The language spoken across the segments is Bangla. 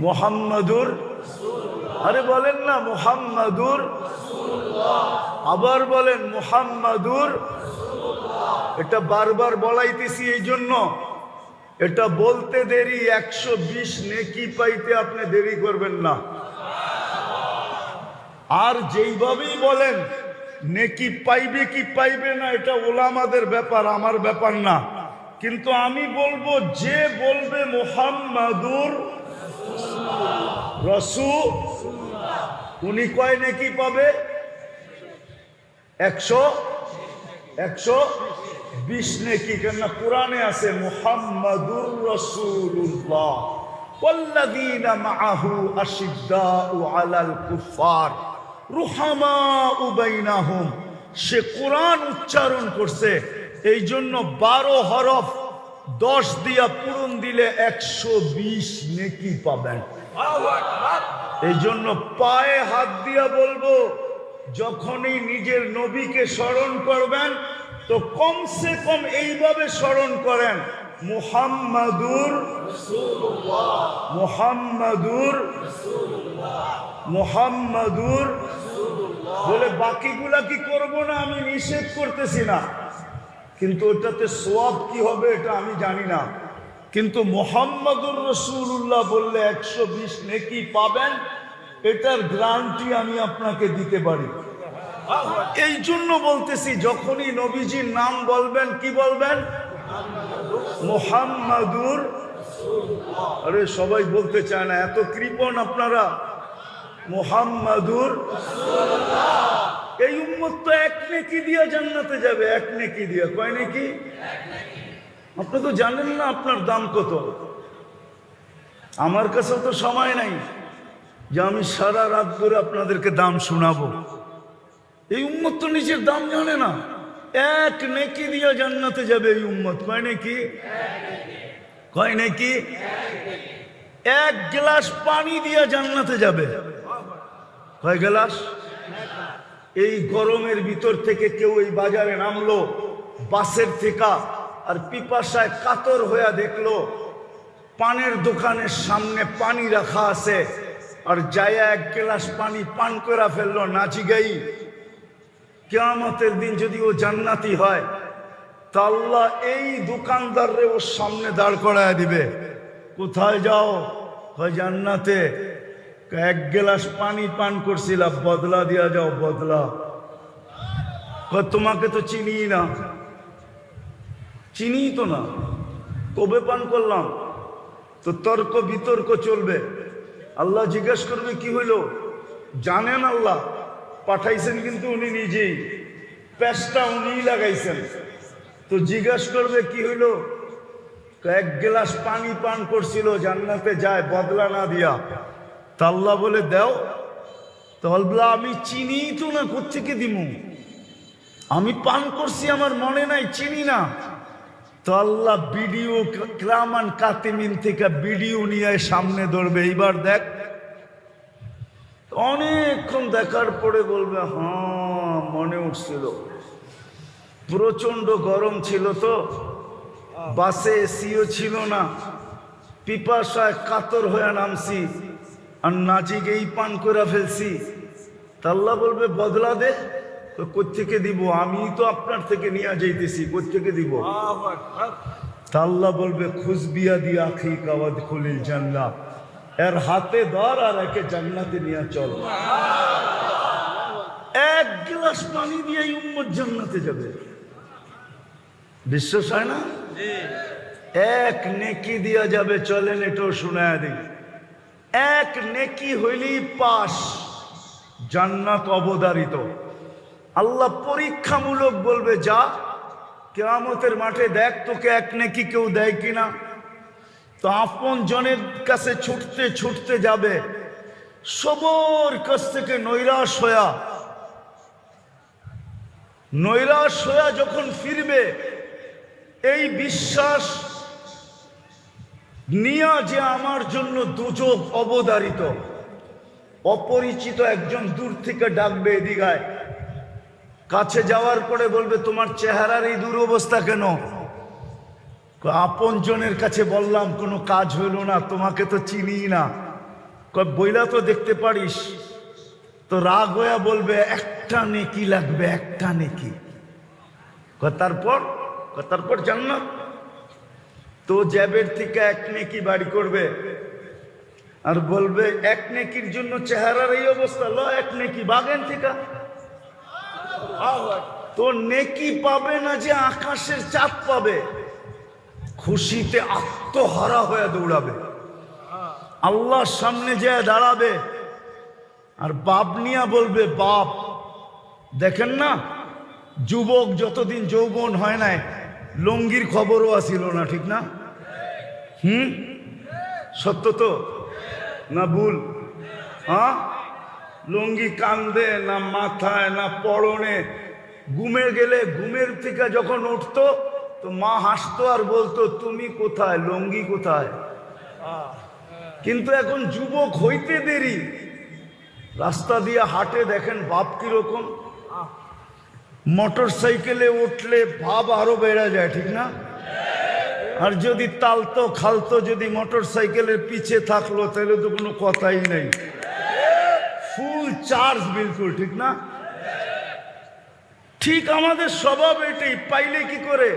মুহাম্মাদুর, আরে বলেন না মুহাম্মাদুর, আবার বলেন মুহাম্মাদুর। এটা বারবার বলাইতেছি এই জন্য, এটা বলতে দেরি 120 নেকি পাইতে আপনি দেরি করবেন না। আর যেইভাবেই বলেন নেকি পাইবে কি পাইবে না এটা ওলামাদের ব্যাপার, আমার ব্যাপার না। কিন্তু আমি বলবো যে বলবে মুহাম্মাদুর রাসূল, উনি কয় নেকি পাবে? 120 নেকি। কেন কোরআনে আছে মুহাম্মাদুর রাসূলুল্লাহ ওয়াল্লাযীনা মাআহু আশিদ্দাউ আলাল কুফার রুহামাউ বাইনাহুম। সে কোরআন উচ্চারণ করছে, এই জন্য 12 হরফ 10 দিয়া পূরণ দিলে 120 নেকি পাবেন। এই জন্য পায়ে হাত দিয়া বলবো, যখনই নিজের নবীকে স্মরণ করবেন তো কমসে কম এইভাবে স্মরণ করেন মুহাম্মাদুর মুহাম্মাদুর মুহাম্মাদুর বলে। বাকিগুলা কি করব না, আমি নিষেধ করতেছি না, কিন্তু ওটাতে সওয়াব কি হবে এটা আমি জানি না। কিন্তু মুহাম্মাদুর রাসূলুল্লাহ বললে 120 নেকি পাবেন, এটার গ্যারান্টি আমি আপনাকে দিতে পারি। এই জন্য বলতেছি যখনই নবীজির নাম বলবেন কি বলবেন? মুহাম্মাদুর। আরে সবাই বলতে চায় না, এত কৃপণ আপনারা। মুহাম্মাদুর। এই উম্মত তো 1 নেকি দিয়ে জান্নাতে যাবে, 1 নেকি দিয়ে। কয় নেকি? আপনি তো জানেন না আপনার দাম কত। আমার কাছেও তো সময় নাই যে আমি সারা রাত ধরে আপনাদেরকে দাম শোনাবো। এই উম্মত তো নিজের দাম জানে না। 1 নেকি দিয়ে জান্নাতে যাবে এই উম্মত। কয় নেকি? কয় নেকি? 1 গ্লাস পানি দিয়ে জান্নাতে যাবে। কয় গ্লাস? এই গরমের ভিতর থেকে কেউ এই বাজারে নামলো বাসের থেকে, আর পিপাসায় কাতর হয়ে দেখলো পানের দোকানের সামনে পানি রাখা আছে, আর যায় 1 গ্লাস পানি পান করে ফেললো নাচিগাই। কিয়ামতের দিন যদি ও জান্নাতি হয় তা আল্লাহ এই দোকানদাররে ওর সামনে দাঁড় করায় দিবে। কোথায় যাও? হয় জান্নাতে। 1 গ্লাস পানি পান করছিলাম, বদলা দিয়া যাও, বদলা। তোমাকে তো চিনি না। চিনি তো না, কবে পান করলাম? তো তর্ক বিতর্ক চলবে। আল্লাহ জিজ্ঞেস করবে কি হইলো? জানেন আল্লাহ পাঠাইছেন, কিন্তু উনি নিজেই পেশটা উনিই লাগাইছেন। তো জিজ্ঞেস করবে কি হইলো? 1 গ্লাস পানি পান করছিল, জান্নাতে যায় বদলা না দিয়া। তা আল্লাহ বলে দাও। তো আল্লাহ আমি চিনি তো না, কোত্থেকে দিমু? আমি পান করছি, আমার মনে নাই, চিনি না। তো আল্লাহ ভিডিও কিরামান কাতিমিন থেকে ভিডিও নিয়ে সামনে ধরবে, এইবার দেখ। অনেকক্ষণ দেখার পরে বলবে হ্যাঁ মনে উঠছিল, প্রচন্ড গরম ছিল তো, বাসে এসিও ছিল না, পিপাসায় কাতর হয়ে নামছি, আর নাচিকেই পান করে ফেলছি। তা আল্লাহ বলবে বদলা দে। তো কোত্থেকে দিব? আমি তো আপনার থেকে নিয়ে যাইতেছি, কোত্থেকে দিব? তা আল্লাহ বলবে খুশবিয়া দিয়া আখি কাওয়াদ খুলিল জান্নাত, এর হাতে ধর আর একে জান্নাতে নিয়ে চল। 1 গ্লাস পানি দিয়ে উম্মত জান্নাতে যাবে। বিশ্বাস হয় না? 1 নেকি দিয়া যাবে। চলেন এটাও শোনায় দিই। 1 নেকি হইলেই পাস, জান্নাত অবধারিত। আল্লাহ পরীক্ষামূলক বলবে যা কিয়ামতের মাঠে দেখ তোকে 1 নেকি কেউ দেয় কিনা। তো আপন জনের কাছে ছুটতে ছুটতে যাবে, সবার কাছ থেকে নৈরাশ হয়া যখন ফিরবে, এই বিশ্বাস নিয়া যে আমার জন্য দুজক অবধারিত। অপরিচিত একজন দূর থেকে ডাকবে এদিকায়, কাছে যাওয়ার পরে বলবে তোমার চেহারার এই দুরবস্থা কেন? আপন জনের কাছে বললাম কোনো কাজ হইল না, তোমাকে তো চিনি না। বইলা তো দেখতে পারিস, তো রাগ হইয়া বলবে একটা নেকি লাগবে, একটা নেকি। তারপর জান্নাত। তো জ্যাবের থেকে এক নেকি বাড়ি করবে আর বলবে এক নেকির জন্য চেহারার এই অবস্থা, ল এক নেকি বাগেন থেকে। তো নেকি পাবে না যে আকাশের চাঁদ পাবে, খুশিতে আত্মহারা হয়ে দৌড়াবে, আল্লাহর সামনে যায় দাঁড়াবে। আর বাপ নিয়া বলবে, বাপ দেখেন না, যুবক যতদিন যৌবন হয় নাই লঙ্গির খবরও আসিল না, ঠিক না? সত্য তো না ভুল? হ্যাঁ, লুঙ্গি কান্দে না মাথায় না পরনে। ঘুমে গেলে ঘুমের থেকে যখন উঠতো তো মা হাসতো আর বলতো, তুমি কোথায়, লুঙ্গি কোথায়? কিন্তু এখন যুবক হইতে দেরি, রাস্তা দিয়ে হাঁটে, দেখেন বাপ কিরকম। মোটর সাইকেলে উঠলে ভাব আরো বেড়ে যায়, ঠিক না? আর যদি তালতো খালতো যদি মোটর সাইকেলের পিছে থাকলো তাহলে তো কোনো কথাই নেই, ফুল চার্জ বিলকুল, ঠিক না? ঠিক আমাদের স্বভাব এটাই। পাইলে কি করে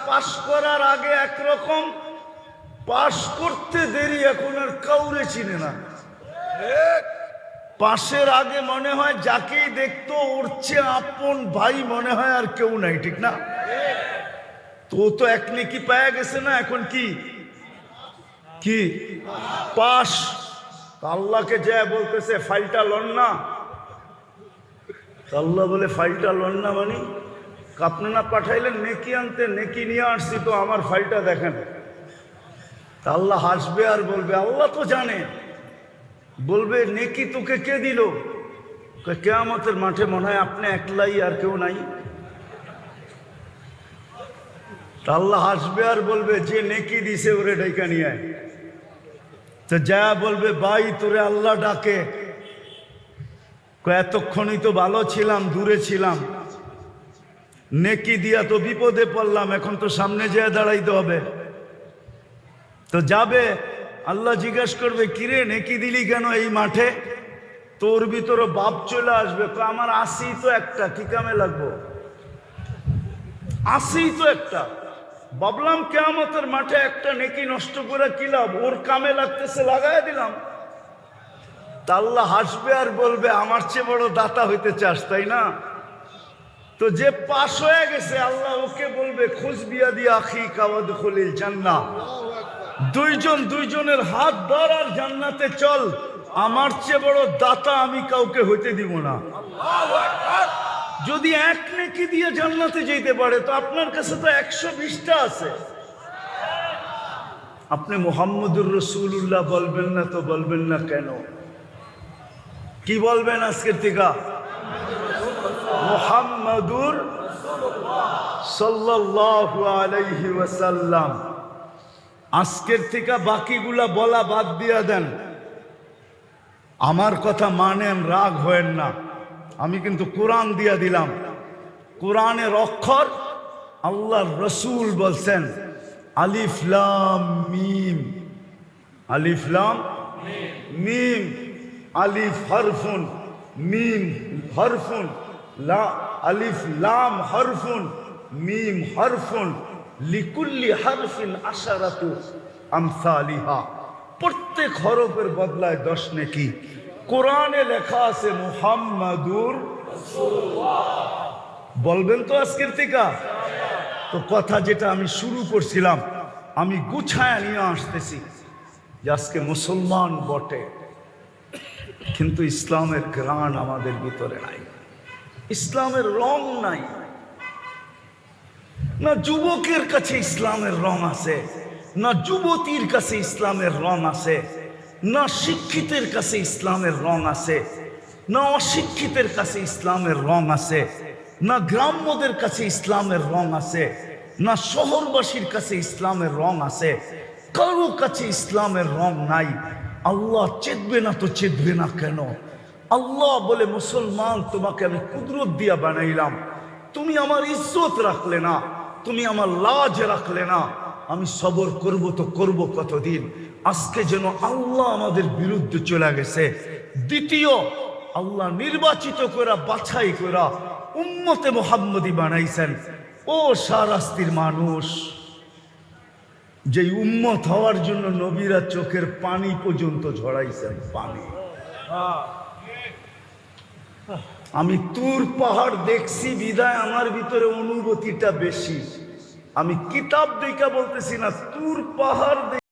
পাশ করার আগে একরকম, পাশ করতে দেরি, এখন আর কাউরে চিনে না। পাশের আগে মনে হয় যাকেই দেখতো ওর চেয়ে আপন ভাই মনে হয় আর কেউ নাই, ঠিক না? তো এক নেকি পায়া গেছে না, এখন কি কি পাশ। আল্লাহকে যা বলতেছে ফাইলটা লন না, আল্লাহ বলে ফাইলটা লন না মানে আপনি না পাঠাইলেন নেকি আনতে, নেকি নিয়ে আসছি, তো আমার ফাইলটা দেখেন। আল্লাহ হাসবে আর বলবে, আল্লাহ তো জানে, বলবে নেকি তোকে কে দিল? কিয়ামতের মাঠে মনে হয় আপনি একলাই আর কেউ নাই। আল্লাহ হাসবে আর বলবে, যে নেকি দিছে ওরে ডাইকা নিয়ে আয়। তো যা বলবে, ভাই তোরে আল্লাহ ডাকে, এতক্ষণই তো ভালো ছিলাম, দূরে ছিলাম, নেকি দিয়া তো বিপদে পড়লাম, এখন তো সামনে যেয়ে দাঁড়াইতে হবে। তো যাবে, আল্লাহ জিজ্ঞেস করবে, কিরে নেকি দিলি কেন এই মাঠে? তোর ভিতরে বাপ চলে আসবে, আমার আসি তো একটা, কি কামে লাগবো? আসি তো একটা, ভাবলাম কিয়ামতের মাঠে একটা নেকি নষ্ট করে কি লাভ, ওর কামে লাগতেছে লাগাই দিলাম। তা আল্লাহ হাসবে আর বলবে, আমার চেয়ে বড় দাতা হইতে চাস তাই না? তো যে পাশ হয়ে গেছে আল্লাহ ওকে বলবে, খুশ বিয়া দিয়া আখি কাওয়াদ খলিল জান্নাহ, দুইজন দুইজনের হাত ধর আর জান্নাতে চল, আমার চেয়ে বড় দাতা আমি কাউকে হইতে দিব না। যদি এক নেকি দিয়ে জান্নাতে যেতে পারে তো আপনার কাছে তো 120টা আছে। আপনি মুহাম্মদুর রাসূলুল্লাহ বলবেন না তো বলবেন না কেন? কি বলবেন আজকের থেকে? মুহাম্মদুর সাল্লাল্লাহু আলাইহি ওয়াসাল্লাম। আজকের থেকে বাকিগুলা বলা বাদ দিয়া দেন। আমার কথা মানেন, রাগ হয়েন না। আমি কিন্তু কোরআন দিয়া দিলাম, কোরআনের অক্ষর আল্লাহর রসুল বলছেন আলিফ লাম মিম, আলিফ লাম মিম, আলিফ হরফুন মিম হরফুন, আলিফ লাম হরফুন মিম হরফুন, লিকুল্লি হরফিন আশারাতু আমসালিহা। প্রত্যেক হরফের বদলায় 10 নেকি। কোরআনে লেখা আছে মুহাম্মাদুর রাসূলুল্লাহ। বলবেন তো আজকের থেকে? তো কথা যেটা আমি শুরু করছিলাম আমি গুছায় নিয়ে আসতেছি যে আজকে মুসলমান বটে, কিন্তু ইসলামের ঘ্রাণ আমাদের ভিতরে নাই, ইসলামের রং নাই। না যুবকের কাছে ইসলামের রং আছে, না যুবতীর কাছে ইসলামের রং আছে, না শিক্ষিতের কাছে ইসলামের রং আছে, না অশিক্ষিতের কাছে ইসলামের রং আছে, না গ্রাম্যদের কাছে ইসলামের রং আছে, না শহরবাসীর কাছে ইসলামের রং আছে। কারো কাছে ইসলামের রং নাই। আল্লাহ চেতবে না তো চেতবে না কেন? আল্লাহ বলে, মুসলমান তোমাকে আমি কুদরত দিয়া বানাইলাম, তুমি আমার ইজ্জত রাখলে না, তুমি আমার লাজ রাখলে না, আমি সবর করব তো করব কতদিন। আজকে যেন আল্লাহ আমাদের বিরুদ্ধে চলে গেছে। দ্বিতীয়, আল্লাহ নির্বাচিত করা বাছাই করা উম্মতে মুহাম্মদী বানাইছেন। ও শাহরাস্তির মানুষ, যে উম্মত হওয়ার জন্য নবীরা চোখের পানি পর্যন্ত ঝরাইছেন। পানি, আমি তুর পাহাড় দেখছি বিদায় আমার ভিতরে অনুভূতিটা বেশি। আমি কিতাব দেখা বলতেছি না, তুর পাহাড়